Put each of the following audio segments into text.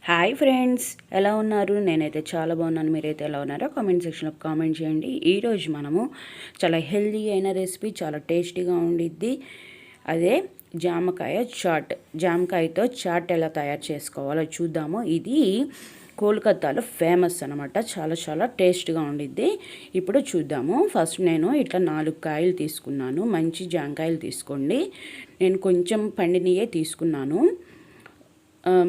Hi friends, ఎలా ఉన్నారు? నేనైతే చాలా బాగున్నాను. మీరైతే ఎలా ఉన్నారో కామెంట్ సెక్షన్లో కామెంట్ చేయండి. ఈరోజు మనము చాలా హెల్దీ అయిన రెసిపీ, చాలా టేస్టీగా ఉండిద్ది. అదే జామకాయ చాట్. జామకాయతో చాట్ ఎలా తయారు చేసుకోవాలో చూద్దాము. ఇది కోల్కతాలో ఫేమస్ అనమాట. చాలా చాలా టేస్ట్గా ఉండిద్ది. ఇప్పుడు చూద్దాము. ఫస్ట్ నేను ఇట్లా 4 కాయలు తీసుకున్నాను. మంచి జామకాయలు తీసుకోండి. నేను కొంచెం పండినయే తీసుకున్నాను.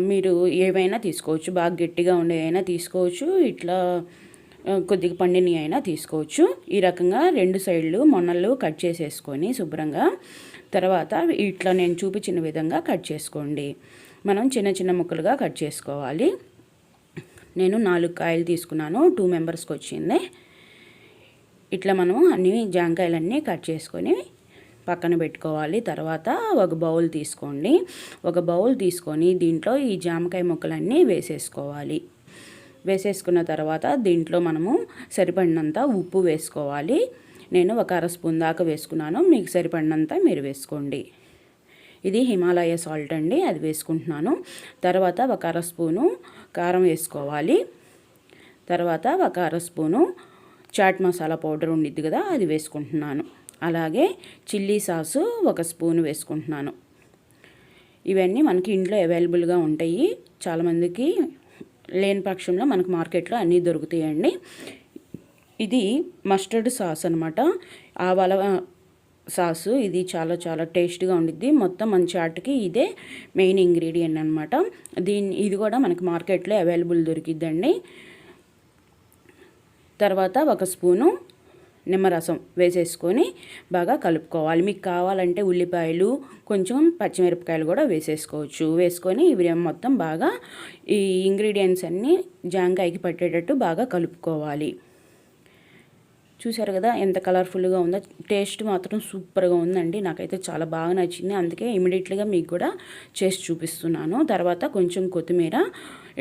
మీరు ఏవైనా తీసుకోవచ్చు, బాగా గట్టిగా ఉండేవైనా తీసుకోవచ్చు, ఇట్లా కొద్దిగా పండినవి అయినా తీసుకోవచ్చు. ఈ రకంగా 2 సైడ్లు మొన్నలు కట్ చేసేసుకొని శుభ్రంగా తర్వాత ఇట్లా నేను చూపించిన విధంగా కట్ చేసుకోండి. మనం చిన్న చిన్న ముక్కలుగా కట్ చేసుకోవాలి. నేను 4 కాయలు తీసుకున్నాను, 2 మెంబర్స్కి వచ్చింది. ఇట్లా మనం అన్ని జాంకాయలన్నీ కట్ చేసుకొని పక్కన పెట్టుకోవాలి. తర్వాత ఒక బౌల్ తీసుకోండి. ఒక బౌల్ తీసుకొని దీంట్లో ఈ జామకాయ ముక్కలన్నీ వేసేసుకోవాలి. వేసేసుకున్న తర్వాత దీంట్లో మనము సరిపడినంత ఉప్పు వేసుకోవాలి. నేను ఒక 1/2 స్పూన్ దాకా వేసుకున్నాను. మీకు సరిపడినంత మీరు వేసుకోండి. ఇది హిమాలయ సాల్ట్ అండి, అది వేసుకుంటున్నాను. తర్వాత ఒక 1/2 స్పూను కారం వేసుకోవాలి. తర్వాత ఒక 1/2 స్పూను చాట్ మసాలా పౌడర్ ఉండిద్ది కదా, అది వేసుకుంటున్నాను. అలాగే చిల్లీ సాసు 1 స్పూన్ వేసుకుంటున్నాను. ఇవన్నీ మనకి ఇంట్లో అవైలబుల్గా ఉంటాయి. చాలామందికి లేని పక్షంలో మనకు మార్కెట్లో అన్నీ దొరుకుతాయండి. ఇది మస్టర్డ్ సాస్ అనమాట, ఆవాల సాసు. ఇది చాలా చాలా టేస్ట్గా ఉండిద్ది. మొత్తం మన చాట్కి ఇదే మెయిన్ ఇంగ్రీడియంట్ అనమాట. ఇది కూడా మనకి మార్కెట్లో అవైలబుల్ దొరికిద్దండి. తర్వాత 1 స్పూను నిమ్మరసం వేసేసుకొని బాగా కలుపుకోవాలి. మీకు కావాలంటే ఉల్లిపాయలు, కొంచెం పచ్చిమిరపకాయలు కూడా వేసేసుకోవచ్చు. వేసుకొని ఇవి మొత్తం బాగా ఈ ఇంగ్రీడియంట్స్ అన్నీ జాంకాయకి పట్టేటట్టు బాగా కలుపుకోవాలి. చూసారు కదా ఎంత కలర్ఫుల్గా ఉందో. టేస్ట్ మాత్రం సూపర్గా ఉందండి. నాకైతే చాలా బాగా నచ్చింది. అందుకే ఇమీడియట్గా మీకు కూడా చేసి చూపిస్తున్నాను. తర్వాత కొంచెం కొత్తిమీర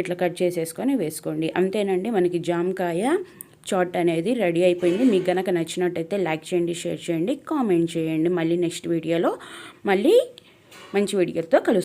ఇట్లా కట్ చేసేసుకొని వేసుకోండి. అంతేనండి, మనకి జామకాయ చాట్ అనేది రెడీ అయిపోయింది. మీకు గనక నచ్చినట్టయితే లైక్ చేయండి, షేర్ చేయండి, కామెంట్ చేయండి. మళ్ళీ నెక్స్ట్ వీడియోలో మళ్ళీ మంచి వీడియోతో కలుస్తాను.